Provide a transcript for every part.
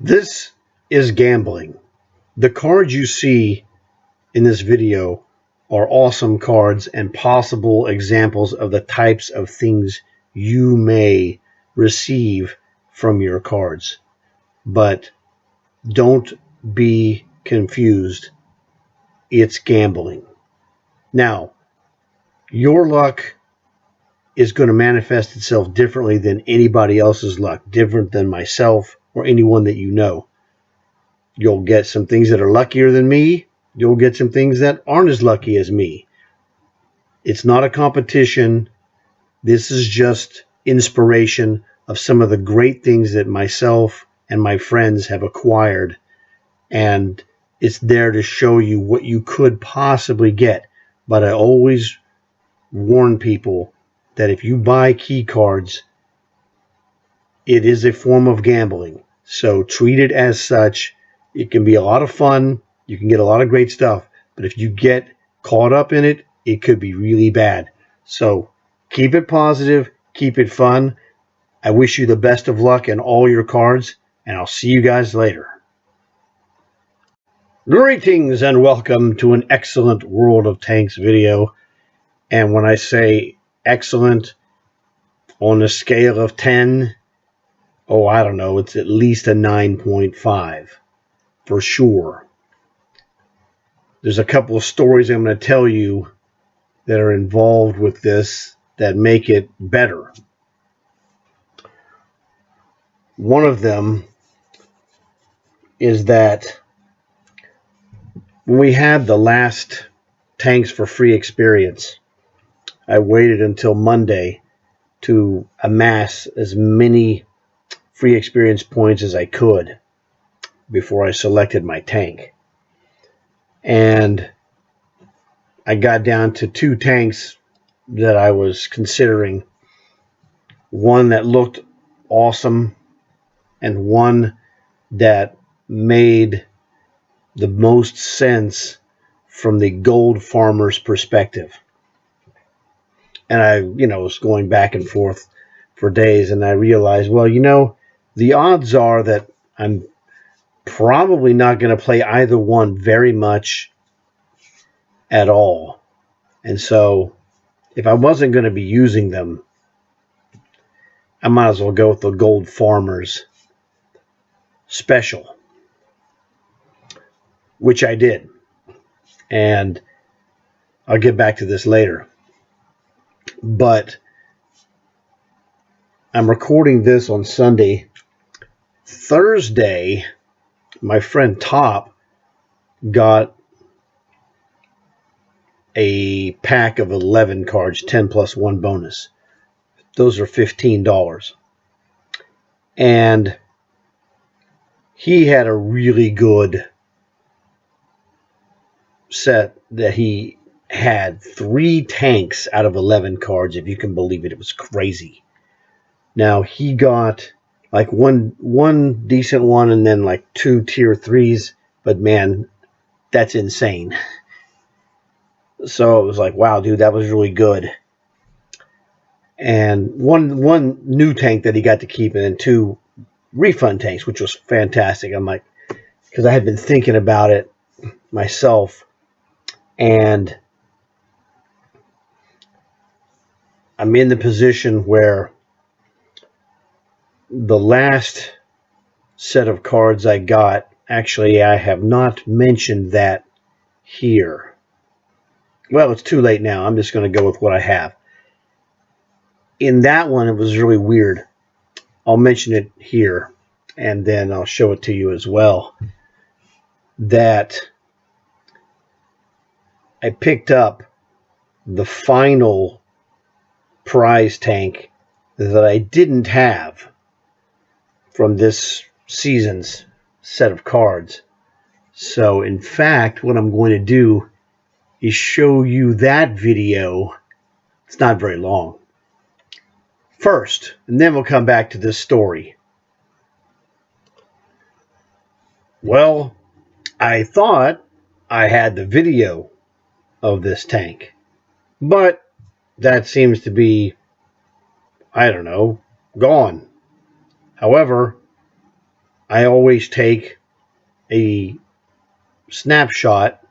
This is gambling. The cards you see in this video are awesome cards and possible examples of the types of things you may receive from your cards. But don't be confused. It's gambling. Now, your luck is going to manifest itself differently than anybody else's luck, different than myself or anyone that you know. You'll get some things that are luckier than me. You'll get some things that aren't as lucky as me. It's not a competition. This is just inspiration of some of the great things that myself and my friends have acquired. And it's there to show you what you could possibly get. But I always warn people that if you buy key cards, it is a form of gambling. So treat it as such. It can be a lot of fun. You can get a lot of great stuff. But if you get caught up in it, it could be really bad. So keep it positive. Keep it fun. I wish you the best of luck in all your cards, and I'll see you guys later. Greetings and welcome to an excellent World of Tanks video. And when I say excellent, on a scale of 10, I don't know, it's at least a 9.5 for sure. There's a couple of stories I'm going to tell you that are involved with this that make it better. One of them is that when we had the last Tanks for Free experience, I waited until Monday to amass as many free experience points as I could before I selected my tank. And I got down to two tanks that I was considering. One that looked awesome and one that made the most sense from the gold farmer's perspective. And I, was going back and forth for days, and I realized, the odds are that I'm probably not going to play either one very much at all. And so if I wasn't going to be using them, I might as well go with the Gold Farmers special, which I did. And I'll get back to this later. But I'm recording this on Sunday. Thursday, my friend Top got a pack of 11 cards, 10 plus 1 bonus. Those are $15. And he had a really good set that he had 3 tanks out of 11 cards, if you can believe it. It was crazy. Now, he got like one decent one and then like 2 tier 3s, but man, that's insane. So it was like, wow, dude, that was really good. And one new tank that he got to keep, and then 2 refund tanks, which was fantastic. I'm like, because I had been thinking about it myself, and I'm in the position where the last set of cards I got, actually, I have not mentioned that here. Well, it's too late now. I'm just going to go with what I have. In that one, it was really weird. I'll mention it here, and then I'll show it to you as well. That I picked up the final prize tank that I didn't have from this season's set of cards. So, in fact, what I'm going to do is show you that video. It's not very long. First, and then we'll come back to this story. Well, I thought I had the video of this tank, but that seems to be, I don't know, gone. However, I always take a snapshot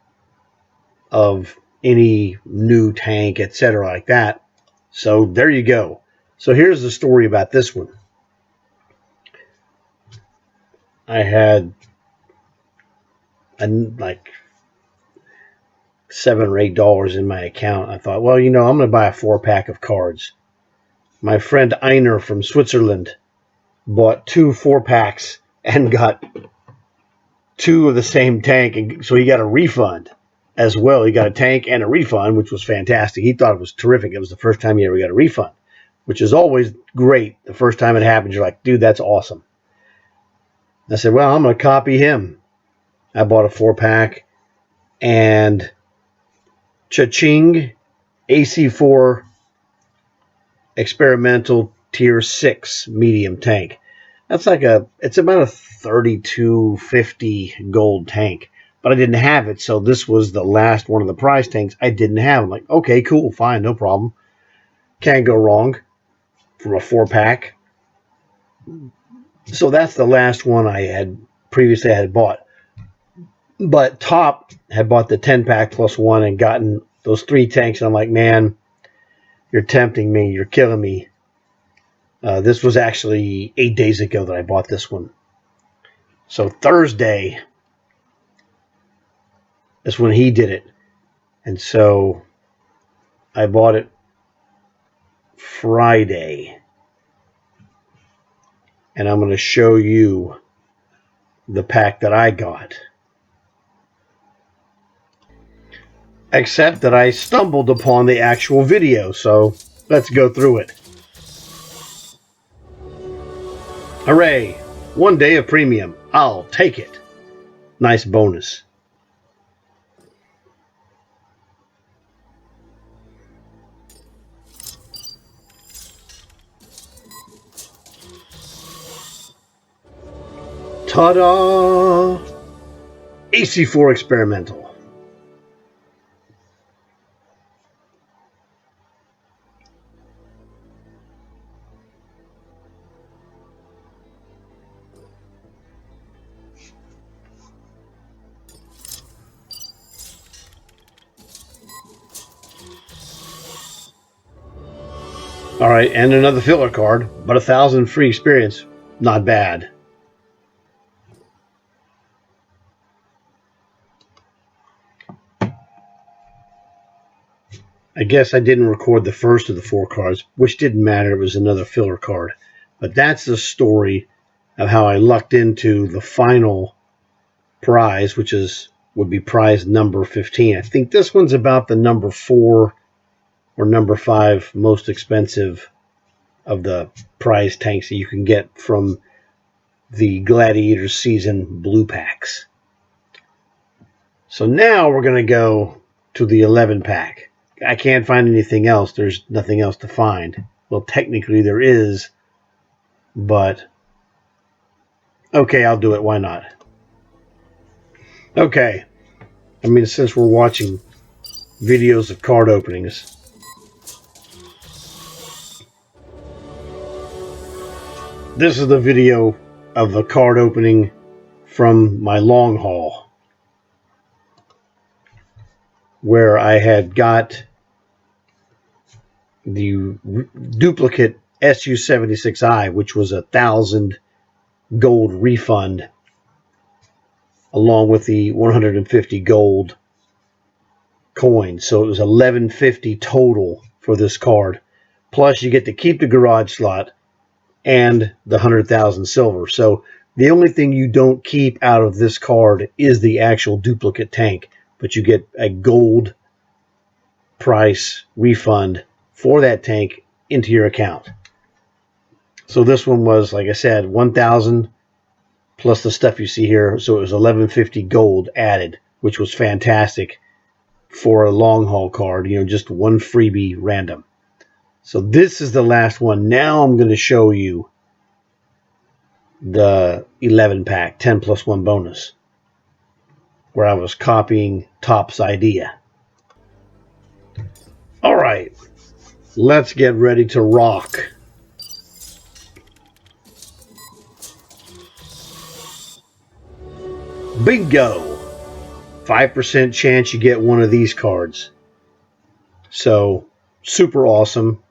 of any new tank, etc., like that. So there you go. So here's the story about this one. I had like $7 or $8 in my account. I thought, well, I'm going to buy a 4-pack of cards. My friend Einer from Switzerland bought 2 4-packs and got 2 of the same tank, and so he got a refund as well. He got a tank and a refund, which was fantastic. He thought it was terrific. It was the first time he ever got a refund, which is always great. The first time it happens, you're like, dude, that's awesome. I said, well, I'm going to copy him. I bought a 4-pack, and cha-ching, AC4 experimental tier 6 medium tank. It's about a 3250 gold tank, but I didn't have it, so this was the last one of the prize tanks I didn't have. I'm like, okay, cool, fine, no problem. Can't go wrong from a 4-pack. So that's the last one I had bought. But Top had bought the 10-pack plus 1 and gotten those 3 tanks, and I'm like, man, you're tempting me, you're killing me. This was actually 8 days ago that I bought this one. So Thursday is when he did it. And so I bought it Friday. And I'm going to show you the pack that I got. Except that I stumbled upon the actual video, so let's go through it. Hooray! 1 day of premium. I'll take it. Nice bonus. Ta-da! AC4 experimental. All right, and another filler card, but 1,000 free experience. Not bad. I guess I didn't record the first of the 4 cards, which didn't matter. It was another filler card. But that's the story of how I lucked into the final prize, which would be prize number 15. I think this one's about the number 4 or number 5 most expensive of the prize tanks that you can get from the Gladiator Season blue packs. So now we're going to go to the 11-pack. I can't find anything else. There's nothing else to find. Well, technically there is, but okay, I'll do it. Why not? Okay. I mean, since we're watching videos of card openings, this is the video of the card opening from my long haul, where I had got the duplicate SU-76I, which was 1,000 gold refund, along with the 150 gold coins. So it was 1,150 total for this card. Plus, you get to keep the garage slot and the 100,000 silver. So the only thing you don't keep out of this card is the actual duplicate tank, but you get a gold price refund for that tank into your account. So this one was, like I said, 1,000 plus the stuff you see here. So it was 1,150 gold added, which was fantastic for a long haul card. Just one freebie random. So this is the last one. Now I'm going to show you the 11-pack 10 plus 1 bonus, where I was copying Top's idea. All right, let's get ready to rock. Bingo! 5% chance you get one of these cards. So, super awesome.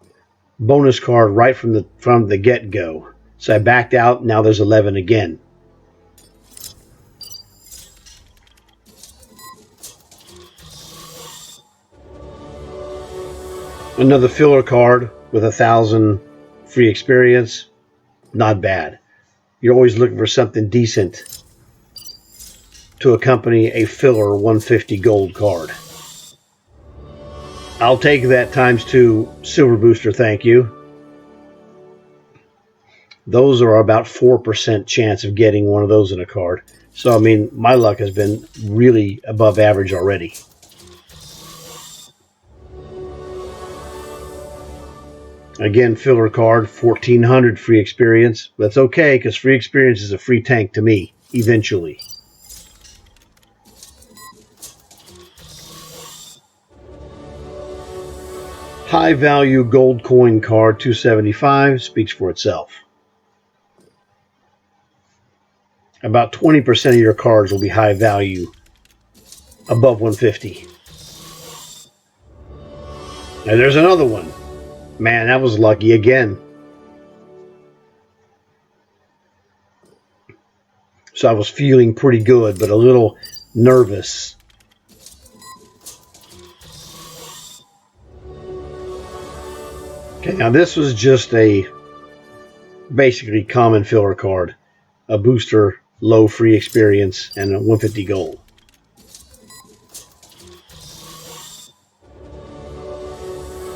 Bonus card right from the get-go. So I backed out, now there's 11 again. Another filler card with 1,000 free experience. Not bad. You're always looking for something decent to accompany a filler 150 gold card. I'll take that ×2 silver booster, thank you. Those are about 4% chance of getting one of those in a card. So, I mean, my luck has been really above average already. Again, filler card, 1,400 free experience. That's okay, because free experience is a free tank to me, eventually. High value gold coin card, 275, speaks for itself. About 20% of your cards will be high value, above 150. And there's another one. Man, that was lucky again. So I was feeling pretty good, but a little nervous. Okay, now this was just a basically common filler card. A booster, low free experience, and a 150 gold.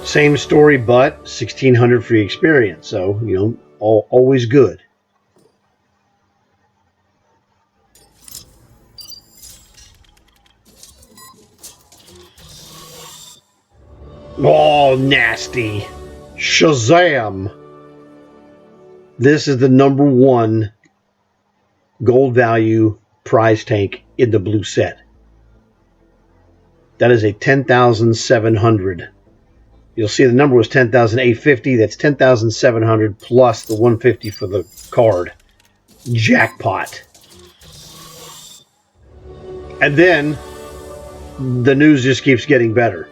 Same story, but 1,600 free experience. So, you know, always good. Oh, nasty. Shazam. This is the #1 gold value prize tank in the blue set. That is a 10,700. You'll see the number was 10,850. That's 10,700 plus the 150 for the card. Jackpot. And then the news just keeps getting better.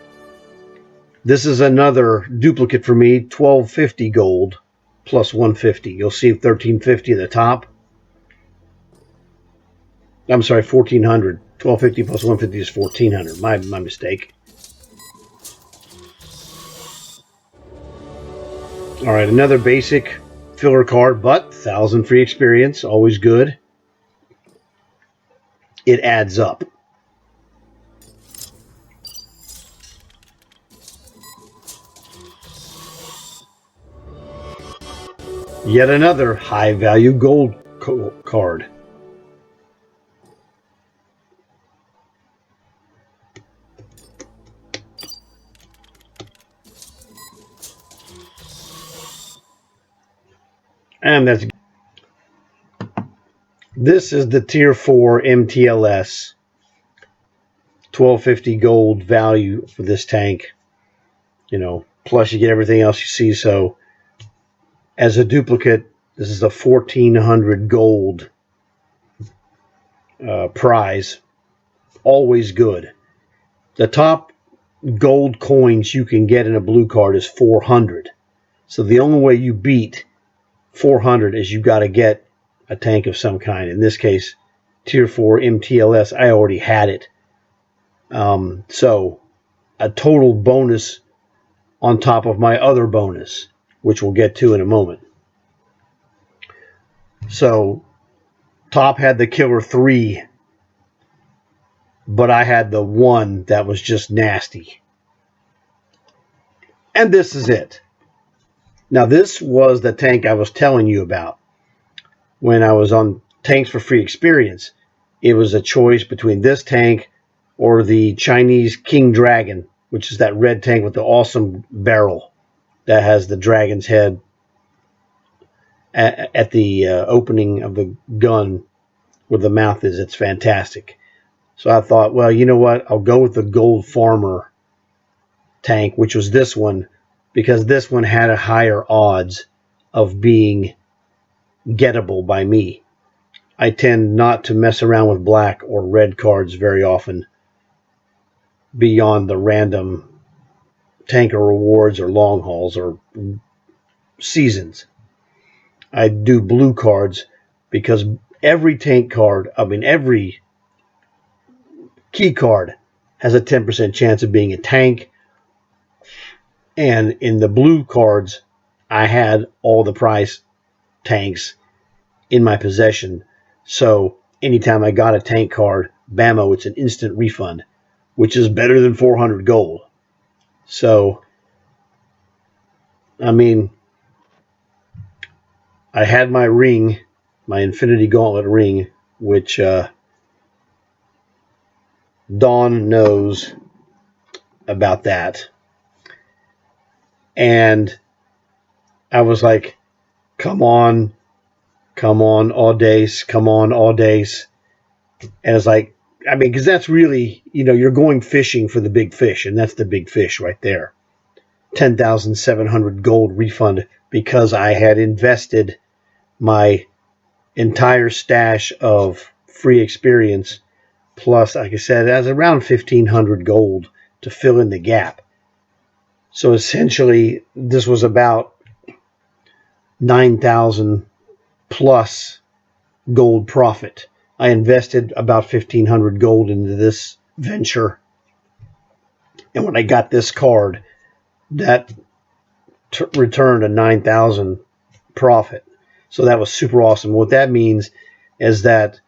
This is another duplicate for me, 1,250 gold plus 150. You'll see 1,350 at the top. I'm sorry, 1,400. 1,250 plus 150 is 1,400. My mistake. All right, another basic filler card, but 1,000 free experience, always good. It adds up. Yet another high-value gold card. And this is the Tier 4 MTLS. 1,250 gold value for this tank. You know, plus you get everything else you see. So, as a duplicate, this is a 1,400 gold prize. Always good. The top gold coins you can get in a blue card is 400. So the only way you beat 400 is you got to get a tank of some kind. In this case, Tier 4 MTLS. I already had it. So a total bonus on top of my other bonus, which we'll get to in a moment. So top had the killer 3, but I had the 1 that was just nasty. And this is it. Now this was the tank I was telling you about when I was on Tanks for Free Experience. It was a choice between this tank or the Chinese King Dragon, which is that red tank with the awesome barrel that has the dragon's head at the opening of the gun where the mouth is. It's fantastic. So I thought, well, you know what? I'll go with the Gold Farmer tank, which was this one, because this one had a higher odds of being gettable by me. I tend not to mess around with black or red cards very often beyond the random tanker rewards or long hauls or seasons. I do blue cards because every tank card, every key card has a 10% chance of being a tank. And in the blue cards, I had all the prize tanks in my possession. So anytime I got a tank card, bammo, it's an instant refund, which is better than 400 gold. So, I had my ring, my Infinity Gauntlet ring, which Dawn knows about that. And I was like, come on, Audace, come on, Audace. And it's like, because that's really, you're going fishing for the big fish, and that's the big fish right there. 10,700 gold refund because I had invested my entire stash of free experience, plus, like I said, it has around 1,500 gold to fill in the gap. So essentially, this was about 9,000 plus gold profit. I invested about 1,500 gold into this venture. And when I got this card, that returned a 9,000 profit. So that was super awesome. What that means is that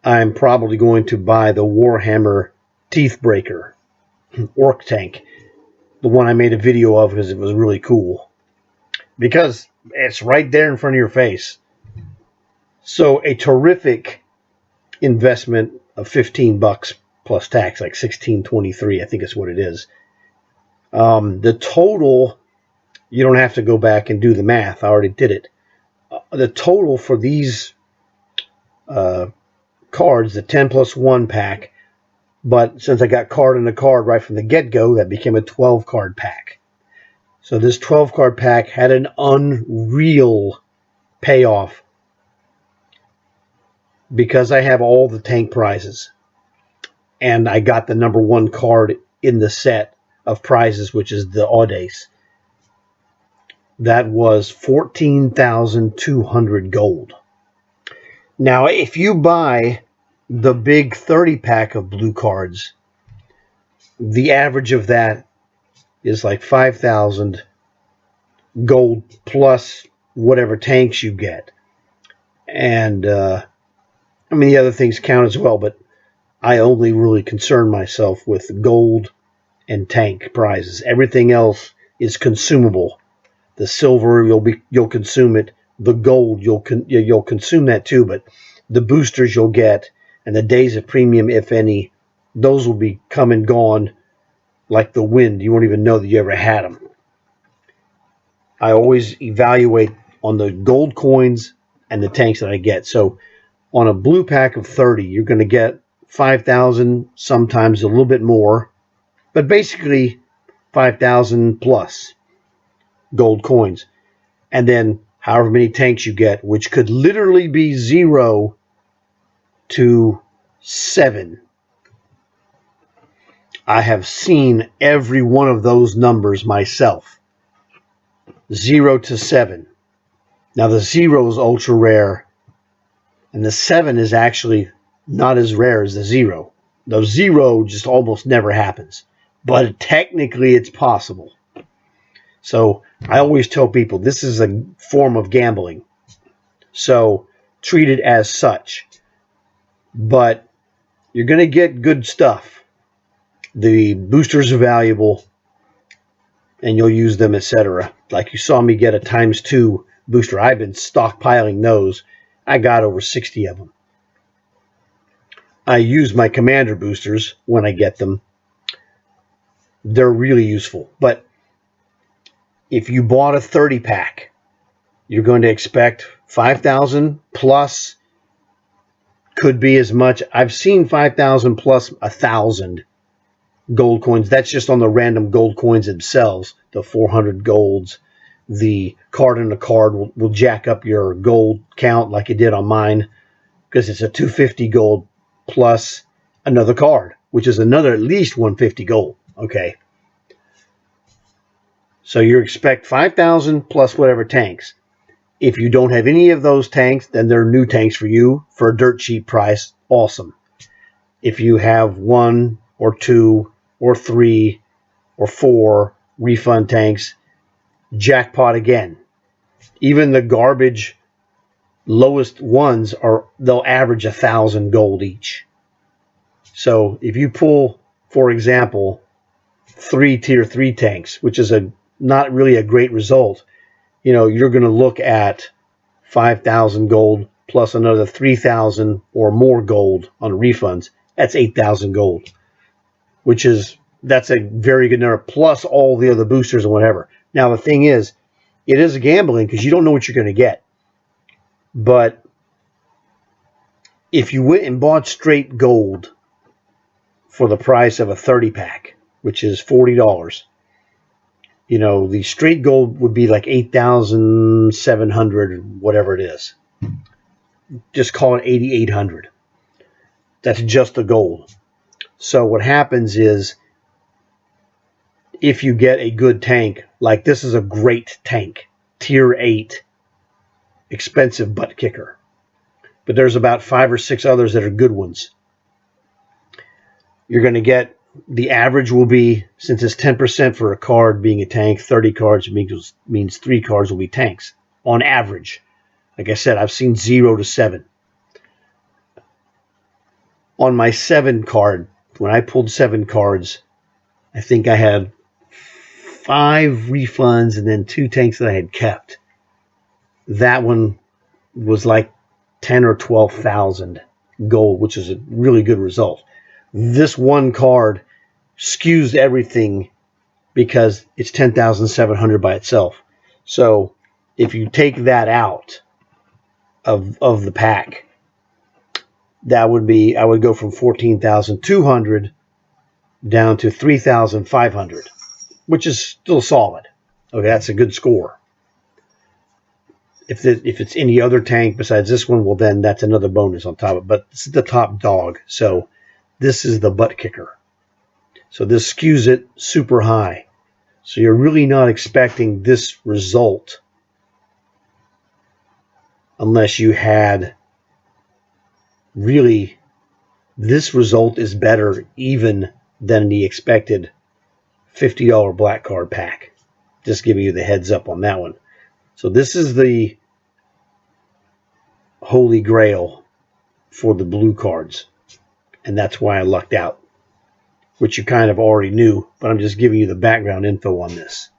I'm probably going to buy the Warhammer Teethbreaker Orc tank, the one I made a video of because it was really cool. Because it's right there in front of your face. So a terrific investment of $15 plus tax, like $16.23, I think is what it is. The total, you don't have to go back and do the math. I already did it. The total for these cards, the 10 plus 1 pack, but since I got card in the card right from the get-go, that became a 12 card pack. So this 12 card pack had an unreal payoff because I have all the tank prizes. And I got the number 1 card in the set of prizes, which is the Audace. That was 14,200 gold. Now, if you buy the big 30 pack of blue cards, the average of that is like 5,000 gold plus whatever tanks you get. And, the other things count as well, but I only really concern myself with gold and tank prizes. Everything else is consumable. The silver, you'll consume it. The gold, you'll consume that too. But the boosters you'll get, and the days of premium, if any, those will be come and gone like the wind. You won't even know that you ever had them. I always evaluate on the gold coins and the tanks that I get. So on a blue pack of 30, you're going to get 5,000, sometimes a little bit more, but basically 5,000 plus gold coins. And then however many tanks you get, which could literally be 0 to 7. I have seen every one of those numbers myself. 0 to 7. Now the 0 is ultra rare, and the 7 is actually not as rare as the 0. The 0 just almost never happens, but technically it's possible. So I always tell people this is a form of gambling. So treat it as such. But you're going to get good stuff. The boosters are valuable, and you'll use them, etc. Like you saw me get a ×2 booster. I've been stockpiling those. I got over 60 of them. I use my commander boosters when I get them. They're really useful. But if you bought a 30 pack, you're going to expect 5,000 plus. Could be as much. I've seen 5,000 plus 1,000 gold coins. That's just on the random gold coins themselves. The 400 golds. The card in the card will jack up your gold count like it did on mine. because it's a 250 gold plus another card, which is another at least 150 gold. Okay. So you expect 5,000 plus whatever tanks. If you don't have any of those tanks, then they're new tanks for you for a dirt cheap price. Awesome. If you have 1 or 2 or 3 or 4 refund tanks, jackpot again. Even the garbage lowest ones they'll average 1,000 gold each. So if you pull, for example, 3 tier 3 tanks, which is not really a great result, you're going to look at 5,000 gold plus another 3,000 or more gold on refunds. That's 8,000 gold, that's a very good number, plus all the other boosters and whatever. Now, the thing is, it is gambling because you don't know what you're going to get. But if you went and bought straight gold for the price of a 30 pack, which is $40, the straight gold would be like 8,700, whatever it is. Just call it 8,800. That's just the gold. So what happens is, if you get a good tank, like this is a great tank, tier 8, expensive butt kicker. But there's about 5 or 6 others that are good ones. You're going to get, the average will be, since it's 10% for a card being a tank, 30 cards means 3 cards will be tanks on average. Like I said, I've seen 0 to 7. On my 7 card, when I pulled 7 cards, I think I had 5 refunds and then 2 tanks that I had kept. That one was like 10 or 12,000 gold, which is a really good result. This one card skews everything because it's 10,700 by itself. So if you take that out of the pack, that would be, I would go from 14,200 down to 3,500, which is still solid. Okay, that's a good score. If it's any other tank besides this one, well, then that's another bonus on top of it. But this is the top dog, so this is the butt kicker. So this skews it super high. So you're really not expecting this result unless you had really, this result is better even than the expected $50 black card pack. Just giving you the heads up on that one. So this is the holy grail for the blue cards. And that's why I lucked out, which you kind of already knew, but I'm just giving you the background info on this.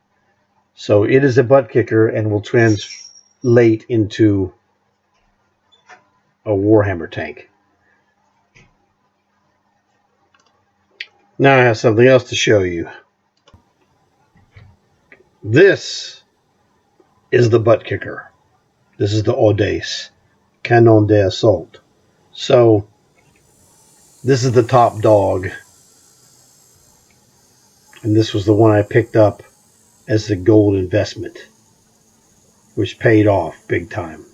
So it is a butt kicker and will translate into a Warhammer tank. Now I have something else to show you. This is the butt kicker. This is the Audace Canon d'Assault. So this is the top dog. And this was the one I picked up as the gold investment, which paid off big time.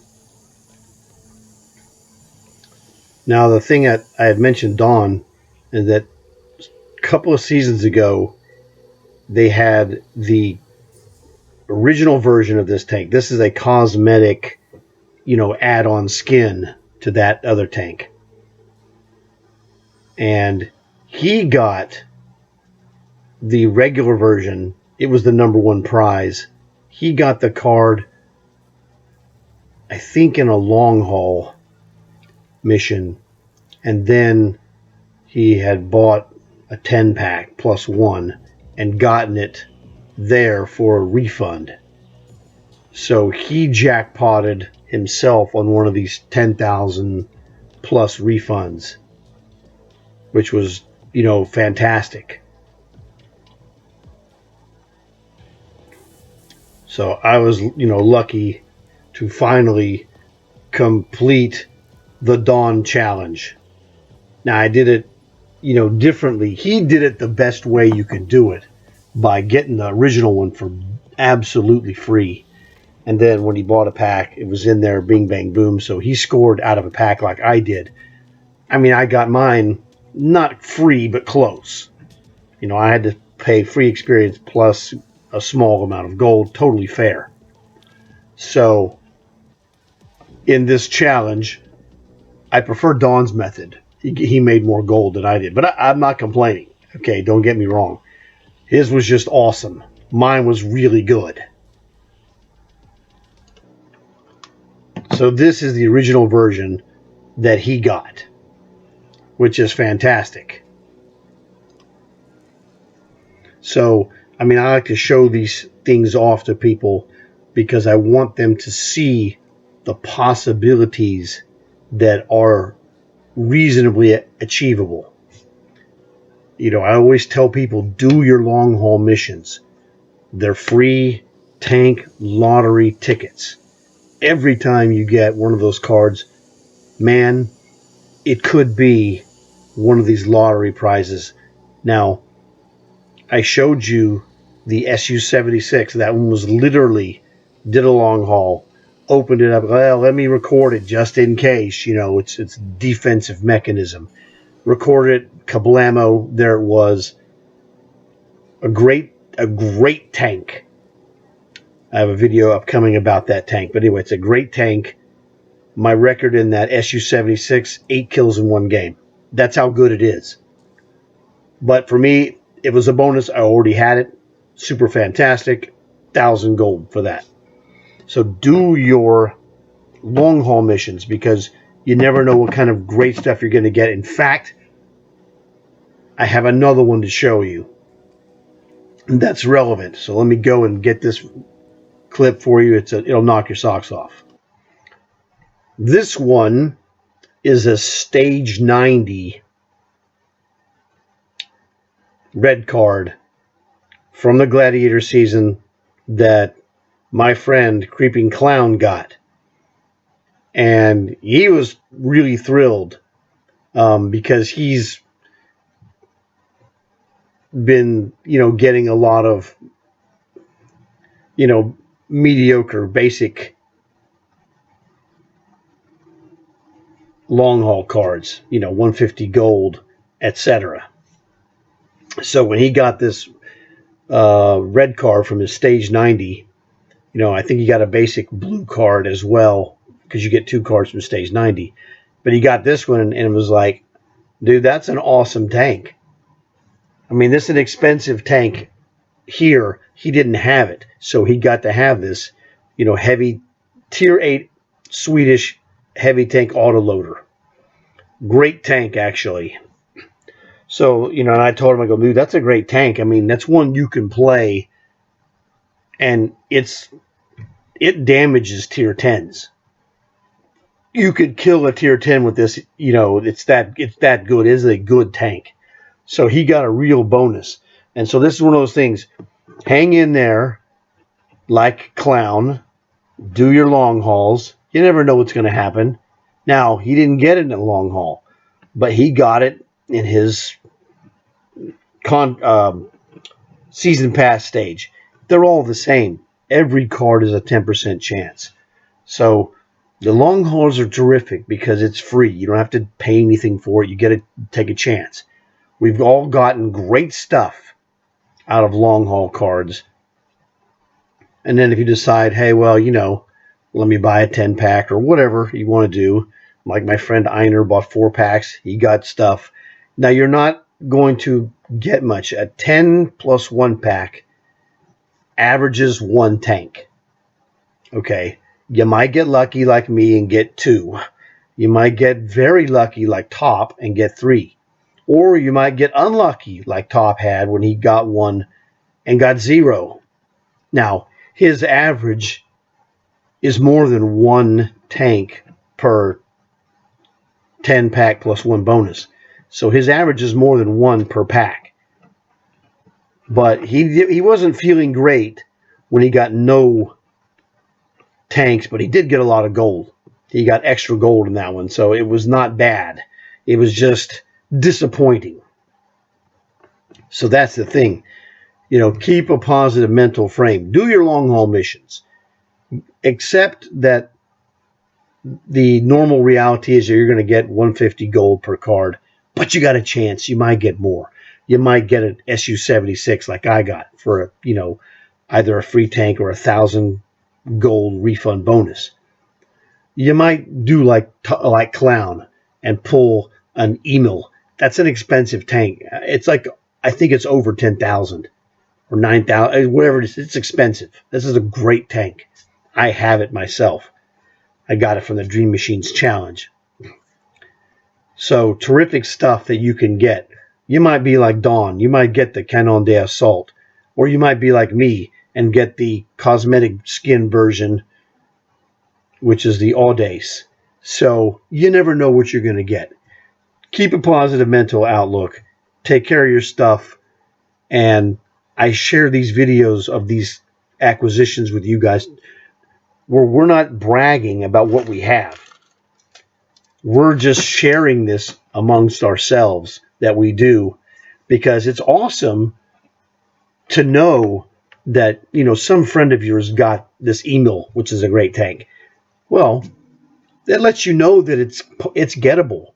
Now, the thing that I had mentioned, Dawn, is that a couple of seasons ago, they had the original version of this tank. This is a cosmetic, add-on skin to that other tank. And he got the regular version. It was the #1 prize. He got the card, I think, in a long haul mission, and then he had bought a 10 pack plus 1 and gotten it there for a refund. So he jackpotted himself on one of these 10,000 plus refunds, which was, fantastic. So I was, lucky to finally complete the Dawn challenge. Now I did it, differently. He did it the best way you can do it, by getting the original one for absolutely free. And then when he bought a pack, it was in there, bing, bang, boom. So he scored out of a pack like I did. I mean, I got mine not free, but close. You know, I had to pay free experience plus a small amount of gold, totally fair. So in this challenge, I prefer Don's method. He made more gold than I did, but I'm not complaining. Okay, don't get me wrong. His was just awesome. Mine was really good. So this is the original version that he got, which is fantastic. So, I mean, I like to show these things off to people because I want them to see the possibilities that are reasonably achievable. You know, I always tell people, do your long haul missions. They're free tank lottery tickets. Every time you get one of those cards, man, it could be one of these lottery prizes. Now, I showed you the SU-76. That one was literally, did a long haul, opened it up. Well, let me record it just in case. You know, it's defensive mechanism. Recorded it, kablamo, there it was. A great tank. I have a video upcoming about that tank. But anyway, it's a great tank. My record in that SU-76, 8 kills in one game. That's how good it is. But for me, it was a bonus. I already had it. Super fantastic. 1,000 gold for that. So do your long haul missions because you never know what kind of great stuff you're going to get. In fact, I have another one to show you that's relevant. So let me go and get this clip for you. It'll knock your socks off. This one is a stage 90 red card from the Gladiator season that my friend Creeping Clown got. And he was really thrilled because he's been, getting a lot of, mediocre, basic long haul cards, 150 gold, etc. So when he got this red card from his stage 90, I think he got a basic blue card as well because you get 2 cards from stage 90. But he got this one and it was like, dude, that's an awesome tank. I mean, this is an expensive tank here. He didn't have it. So he got to have this, heavy tier 8 Swedish heavy tank autoloader. Great tank, actually. So, and I told him, I go, dude, that's a great tank. I mean, that's one you can play, and it damages tier 10s. You could kill a tier 10 with this, it's that good. It is a good tank. So he got a real bonus. And so this is one of those things. Hang in there like Clown. Do your long hauls. You never know what's going to happen. Now, he didn't get it in a long haul, but he got it in his season pass stage. They're all the same. Every card is a 10% chance. So the long hauls are terrific because it's free. You don't have to pay anything for it. You get to take a chance. We've all gotten great stuff out of long haul cards. And then if you decide, hey, well, let me buy a 10-pack or whatever you want to do. Like my friend Einer bought 4 packs. He got stuff. Now, you're not going to get much. A 10 plus 1 pack averages 1 tank. Okay. You might get lucky like me and get 2. You might get very lucky like Top and get 3. Or you might get unlucky like Top had when he got 1 and got 0. Now, his average is more than 1 tank per 10-pack plus 1 bonus. So his average is more than 1 per pack. But he wasn't feeling great when he got no tanks, but he did get a lot of gold. He got extra gold in that one, so it was not bad. It was just disappointing. So that's the thing. Keep a positive mental frame. Do your long haul missions. Except that the normal reality is that you're going to get 150 gold per card, but you got a chance. You might get more. You might get an SU-76 like I got for either a free tank or 1,000 gold refund bonus. You might do like Clown and pull an Emil. That's an expensive tank. It's like, I think it's over 10,000 or 9,000, whatever it is. It's expensive. This is a great tank. I have it myself. I got it from the Dream Machines Challenge. So terrific stuff that you can get. You might be like Dawn. You might get the Canon de Assault. Or you might be like me and get the cosmetic skin version, which is the Audace. So you never know what you're going to get. Keep a positive mental outlook. Take care of your stuff. And I share these videos of these acquisitions with you guys where we're not bragging about what we have. We're just sharing this amongst ourselves that we do, because it's awesome to know that, some friend of yours got this Emil, which is a great tank. Well, that lets you know that it's gettable.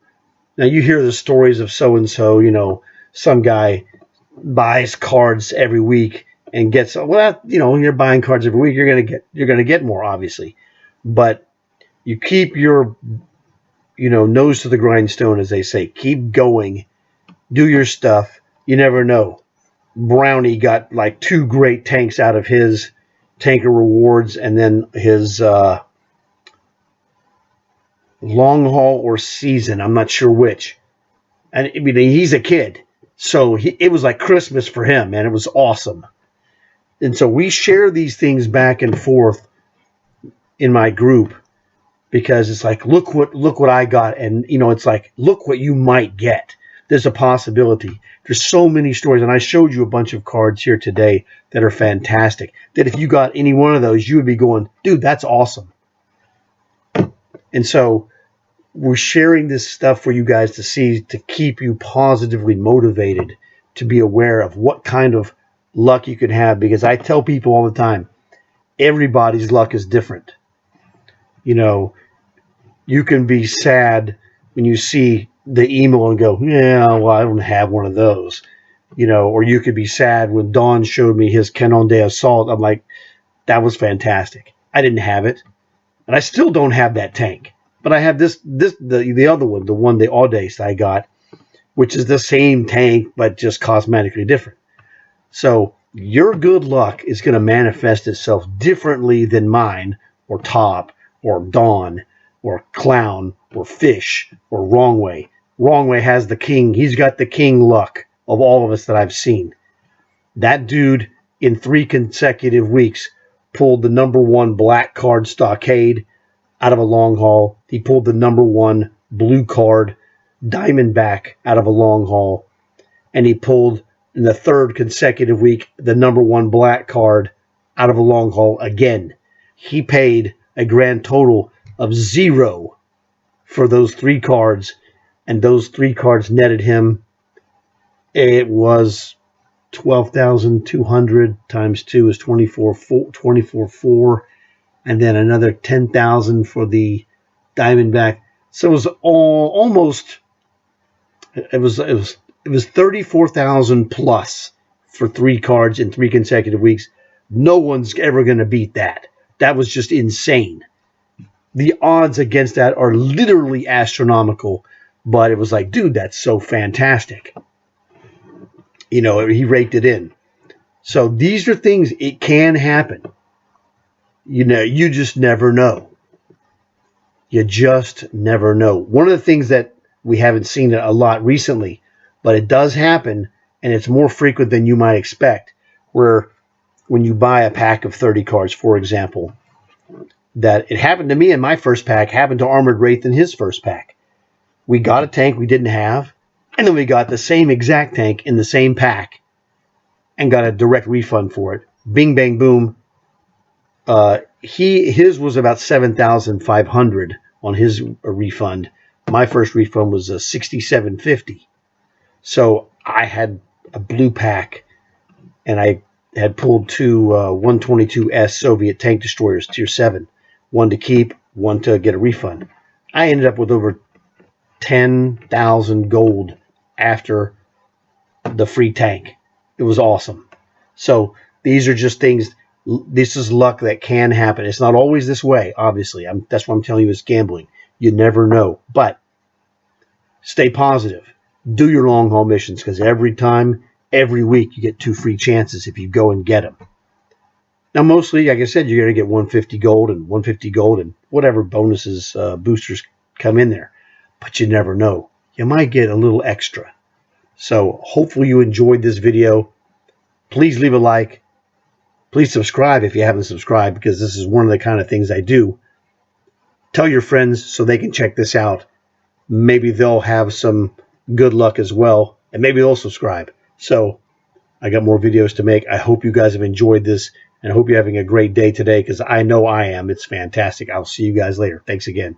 Now you hear the stories of so-and-so, some guy buys cards every week and gets, when you're buying cards every week, you're going to get more, obviously. But you keep your nose to the grindstone, as they say. Keep going. Do your stuff. You never know. Brownie got like 2 great tanks out of his tanker rewards, and then his long haul or season. I'm not sure which. And I mean, he's a kid. So it was like Christmas for him, and it was awesome. And so we share these things back and forth in my group, because it's like, look what I got, and it's like, look what you might get. There's a possibility. There's so many stories, and I showed you a bunch of cards here today that are fantastic, that if you got any one of those, you would be going, dude, that's awesome. And so we're sharing this stuff for you guys to see, to keep you positively motivated, to be aware of what kind of luck you can have, because I tell people all the time, everybody's luck is different. You can be sad when you see the email and go, yeah, well, I don't have one of those. Or you could be sad when Don showed me his Canon de Assault. I'm like, that was fantastic. I didn't have it. And I still don't have that tank. But I have the other one, the Audace I got, which is the same tank, but just cosmetically different. So your good luck is going to manifest itself differently than mine, or Top, or Dawn, or Clown, or Fish, or Wrong Way. Wrong Way has the king. He's got the king luck of all of us that I've seen. That dude, in 3 consecutive weeks, pulled the #1 black card Stockade out of a long haul. He pulled the #1 blue card Diamondback out of a long haul. And he pulled, in the 3rd consecutive week, the #1 black card out of a long haul again. He paid a grand total of 0 for those 3 cards, and those 3 cards netted him, it was 12,200 times 2 is 24,400, and then another 10,000 for the Diamondback. So it was almost, it was 34,000 plus for 3 cards in 3 consecutive weeks. No one's ever going to beat that. That was just insane. The odds against that are literally astronomical, but it was like, dude, that's so fantastic. He raked it in. So these are things, it can happen. You just never know. You just never know. One of the things that we haven't seen a lot recently, but it does happen, and it's more frequent than you might expect, where when you buy a pack of 30 cards, for example, that it happened to me in my first pack, happened to Armored Wraith in his first pack. We got a tank we didn't have, and then we got the same exact tank in the same pack and got a direct refund for it. Bing, bang, boom. His was about 7,500 on his refund. My first refund was 6,750. So I had a blue pack, and I had pulled 2 122S Soviet tank destroyers, tier 7. one to keep, one to get a refund. I ended up with over 10,000 gold after the free tank. It was awesome. So these are just things. This is luck that can happen. It's not always this way, obviously. That's what I'm telling you. It's gambling. You never know. But stay positive. Do your long haul missions, because every time, every week, you get 2 free chances if you go and get them. Now, mostly, like I said, you're going to get 150 gold and 150 gold and whatever bonuses, boosters come in there. But you never know. You might get a little extra. So hopefully you enjoyed this video. Please leave a like. Please subscribe if you haven't subscribed, because this is one of the kind of things I do. Tell your friends so they can check this out. Maybe they'll have some good luck as well, and maybe they'll subscribe. So I got more videos to make. I hope you guys have enjoyed this, and I hope you're having a great day today, because I know I am. It's fantastic. I'll see you guys later. Thanks again.